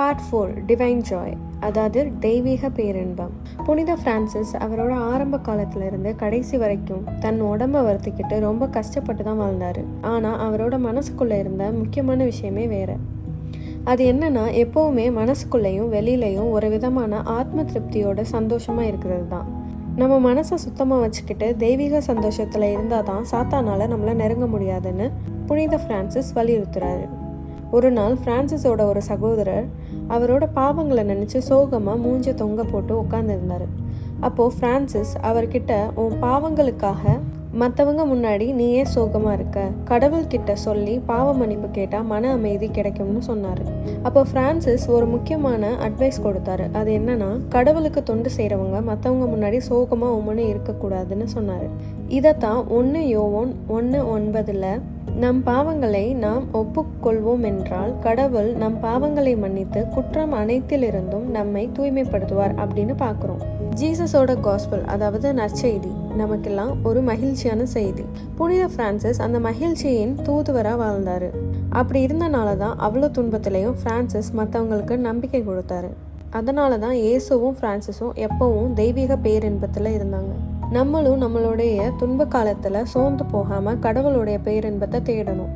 Part 4 divine Joy, அதாவது தெய்வீக பேரின்பம். புனித பிரான்சிஸ் அவரோட ஆரம்ப காலத்துல இருந்து கடைசி வரைக்கும் தன் உடம்ப வருத்திக்கிட்டு ரொம்ப கஷ்டப்பட்டு தான் வாழ்ந்தாரு. ஆனா அவரோட மனசுக்குள்ள இருந்த முக்கியமான விஷயமே வேற. அது என்னன்னா, எப்பவுமே மனசுக்குள்ளேயும் வெளியிலையும் ஒரு விதமான ஆத்ம திருப்தியோட சந்தோஷமா இருக்கிறது தான். நம்ம மனசை சுத்தமாக வச்சுக்கிட்டு தெய்வீக சந்தோஷத்தில் இருந்தால் தான் சாத்தானால் நம்மளை நெருங்க முடியாதுன்னு புனித பிரான்சிஸ் வலியுறுத்துறாரு. ஒரு நாள் பிரான்சிஸோட ஒரு சகோதரர் அவரோட பாவங்களை நினச்சி சோகமாக மூஞ்ச தொங்க போட்டு உட்காந்துருந்தார். அப்போது பிரான்சிஸ் அவர்கிட்ட, உன் பாவங்களுக்காக மற்றவங்க முன்னாடி நீ ஏன் சோகமாக இருக்க, கடவுள்கிட்ட சொல்லி பாவ மன்னிப்பு கேட்டால் மன அமைதி கிடைக்கும்னு சொன்னார். அப்போ பிரான்சிஸ் ஒரு முக்கியமான அட்வைஸ் கொடுத்தாரு. அது என்னன்னா, கடவுளுக்கு தொண்டு செய்கிறவங்க மற்றவங்க முன்னாடி சோகமாக உம்முன்னு இருக்கக்கூடாதுன்னு சொன்னார். இதைத்தான் 1 யோவான் 1:9 நம் பாவங்களை நாம் ஒப்புக்கொள்வோம் என்றால் கடவுள் நம் பாவங்களை மன்னித்து குற்றம் அனைத்திலிருந்தும் நம்மை தூய்மைப்படுத்துவார் அப்படின்னு பார்க்குறோம். ஜீசஸோட காஸ்பல், அதாவது நற்செய்தி, நமக்கெல்லாம் ஒரு மகிழ்ச்சியான செய்தி. புனித பிரான்சிஸ் அந்த மகிழ்ச்சியின் தூதுவராக வாழ்ந்தார். அப்படி இருந்தனால தான் அவ்வளோ துன்பத்திலையும் பிரான்சிஸ் மற்றவங்களுக்கு நம்பிக்கை கொடுத்தாரு. அதனால தான் இயேசுவும் பிரான்சிஸும் எப்பவும் தெய்வீக பேரின்பத்தில் இருந்தாங்க. நம்மளும் நம்மளுடைய துன்ப காலத்தில் சோர்ந்து போகாமல் கடவுளுடைய பேரின்பத்தை தேடணும்.